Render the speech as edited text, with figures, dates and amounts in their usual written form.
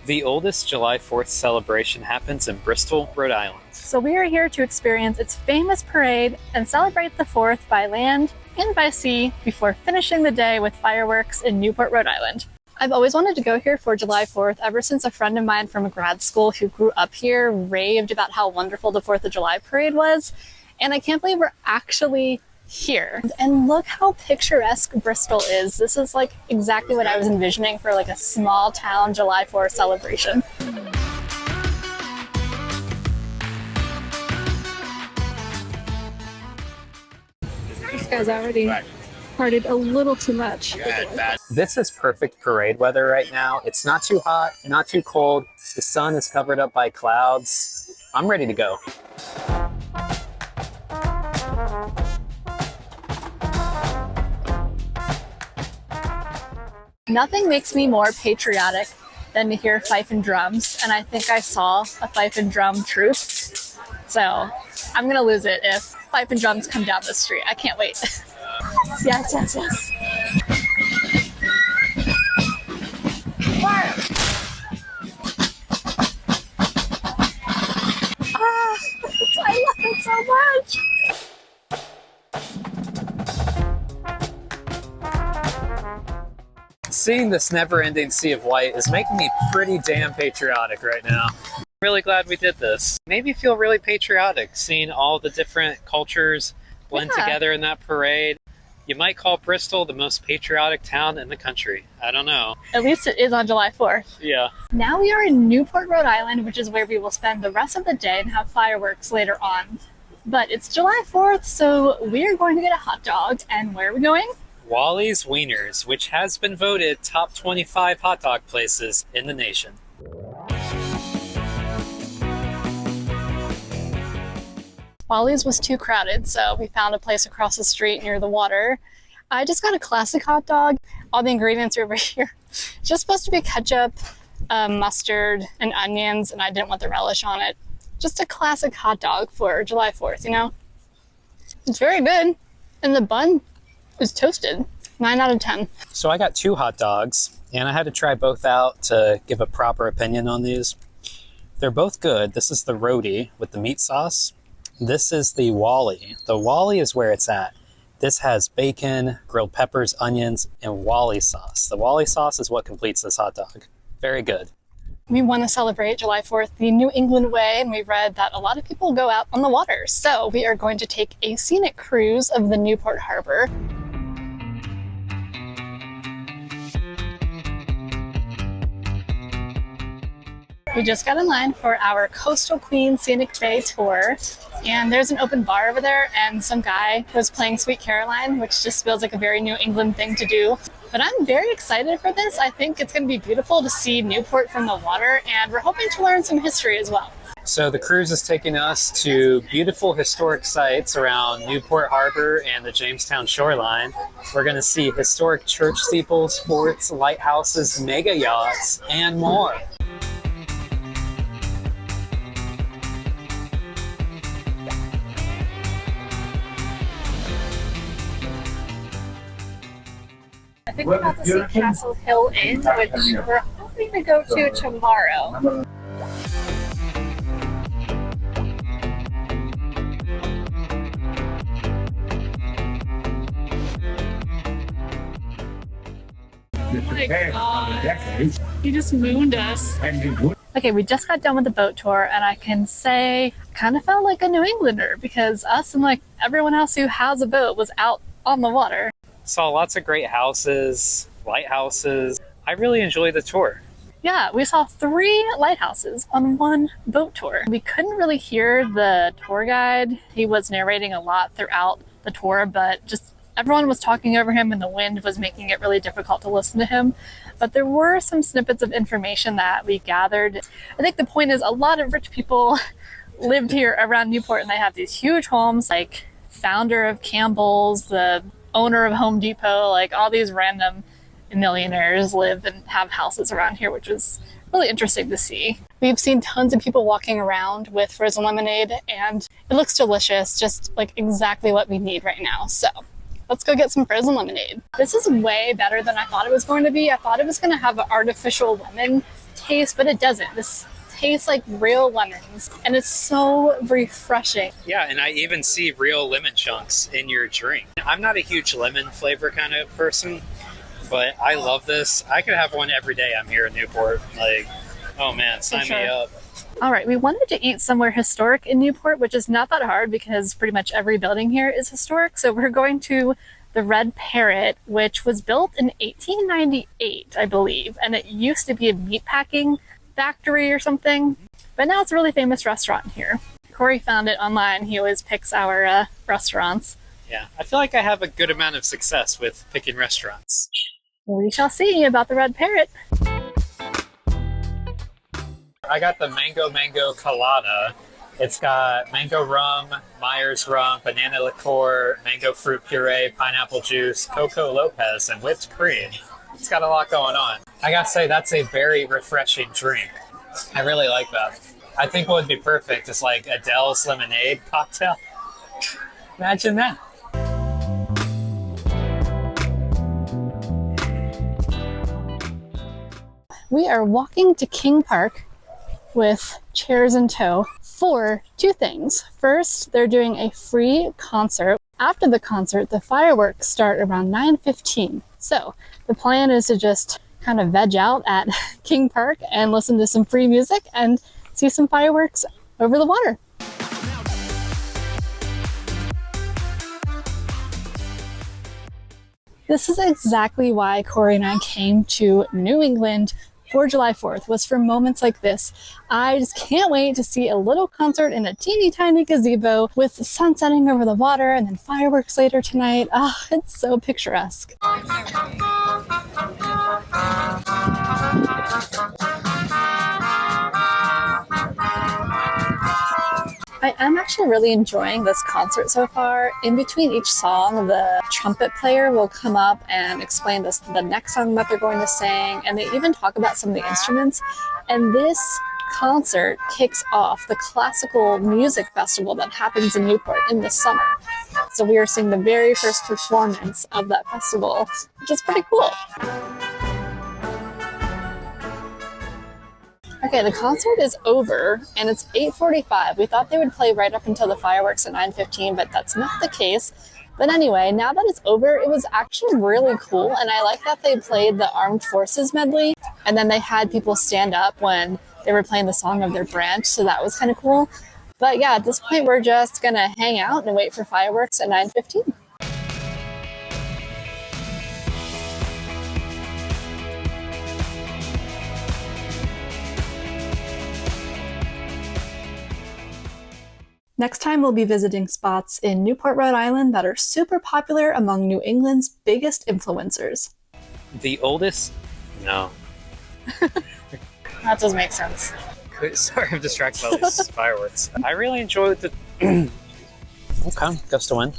The oldest July 4th celebration happens in Bristol, Rhode Island. So we are here to experience its famous parade and celebrate the 4th by land and by sea before finishing the day with fireworks in Newport, Rhode Island. I've always wanted to go here for July 4th ever since a friend of mine from grad school who grew up here raved about how wonderful the 4th of July parade was. And I can't believe we're actually here. And look how picturesque Bristol is. This is like exactly what I was envisioning for like a small town July 4th celebration. This guy's already partied a little too much. This is perfect parade weather right now. It's not too hot, not too cold. The sun is covered up by clouds. I'm ready to go. Nothing makes me more patriotic than to hear fife and drums, and I think I saw a fife and drum troupe. So I'm gonna lose it if fife and drums come down the street. I can't wait. Yes, yes, yes. Fire! Ah, I love it so much. Seeing this never-ending sea of white is making me pretty damn patriotic right now. I'm really glad we did this. Made me feel really patriotic, seeing all the different cultures blend together in that parade. You might call Bristol the most patriotic town in the country. I don't know. At least it is on July 4th. Yeah. Now we are in Newport, Rhode Island, which is where we will spend the rest of the day and have fireworks later on. But it's July 4th, so we're going to get a hot dog. And where are we going? Wally's Wieners, which has been voted top 25 hot dog places in the nation. Wally's was too crowded, so we found a place across the street near the water. I just got a classic hot dog. All the ingredients are over here. It's just supposed to be ketchup, mustard, and onions, and I didn't want the relish on it. Just a classic hot dog for July 4th, you know? It's very good. And the bun is toasted. 9 out of 10. So I got 2 hot dogs, and I had to try both out to give a proper opinion on these. They're both good. This is the Rhodey with the meat sauce. This is the Wally. The Wally is where it's at. This has bacon, grilled peppers, onions, and Wally sauce. The Wally sauce is what completes this hot dog. Very good. We want to celebrate July 4th the New England way, and we read that a lot of people go out on the water. So we are going to take a scenic cruise of the Newport Harbor. We just got in line for our Coastal Queen Scenic Bay tour, and there's an open bar over there, and some guy was playing Sweet Caroline, which just feels like a very New England thing to do. But I'm very excited for this. I think it's going to be beautiful to see Newport from the water, and we're hoping to learn some history as well. So the cruise is taking us to beautiful historic sites around Newport Harbor and the Jamestown shoreline. We're going to see historic church steeples, forts, lighthouses, mega yachts, and more. I think we're about to see Castle Hill Inn, which we're hoping to go to tomorrow. Oh my God. He just mooned us. Okay, we just got done with the boat tour, and I can say I kind of felt like a New Englander because us and like everyone else who has a boat was out on the water. Saw lots of great houses, lighthouses. I really enjoyed the tour. Yeah, we saw 3 lighthouses on one boat tour. We couldn't really hear the tour guide. He was narrating a lot throughout the tour, but just everyone was talking over him and the wind was making it really difficult to listen to him. But there were some snippets of information that we gathered. I think the point is a lot of rich people lived here around Newport, and they have these huge homes, like founder of Campbell's, the owner of Home Depot, like all these random millionaires live and have houses around here, which was really interesting to see. We've seen tons of people walking around with frozen lemonade, and it looks delicious, just like exactly what we need right now. So let's go get some frozen lemonade. This is way better than I thought it was going to be. I thought it was going to have an artificial lemon taste, but it doesn't. This tastes like real lemons, and it's so refreshing. Yeah, and I even see real lemon chunks in your drink. I'm not a huge lemon flavor kind of person, but I love this. I could have one every day I'm here in Newport. Like, oh man, sign me up. All right, we wanted to eat somewhere historic in Newport, which is not that hard because pretty much every building here is historic. So we're going to the Red Parrot, which was built in 1898, I believe. And it used to be a meatpacking factory or something. But now it's a really famous restaurant here. Corey found it online. He always picks our restaurants. Yeah, I feel like I have a good amount of success with picking restaurants. We shall see about the Red Parrot. I got the mango colada. It's got mango rum, Myers rum, banana liqueur, mango fruit puree, pineapple juice, Coco Lopez, and whipped cream. It's got a lot going on. I gotta say, that's a very refreshing drink. I really like that. I think what would be perfect is like Adele's lemonade cocktail. Imagine that. We are walking to King Park with chairs in tow for two things. First, they're doing a free concert. After the concert, the fireworks start around 9:15. So the plan is to just kind of veg out at King Park and listen to some free music and see some fireworks over the water. This is exactly why Corey and I came to New England for July 4th, was for moments like this. I just can't wait to see a little concert in a teeny tiny gazebo with the sun setting over the water and then fireworks later tonight. Ah, it's so picturesque. I am actually really enjoying this concert so far. In between each song, the trumpet player will come up and explain the next song that they're going to sing, and they even talk about some of the instruments. And this concert kicks off the classical music festival that happens in Newport in the summer. So we are seeing the very first performance of that festival, which is pretty cool. Okay, the concert is over and it's 8:45. We thought they would play right up until the fireworks at 9:15, but that's not the case. But anyway, now that it's over, it was actually really cool. And I like that they played the Armed Forces medley. And then they had people stand up when they were playing the song of their branch. So that was kind of cool. But yeah, at this point, we're just going to hang out and wait for fireworks at 9:15. Next time, we'll be visiting spots in Newport, Rhode Island that are super popular among New England's biggest influencers. The oldest? No. That does make sense. Sorry, I'm distracted by these fireworks. I really enjoyed the... Okay, gust of wind.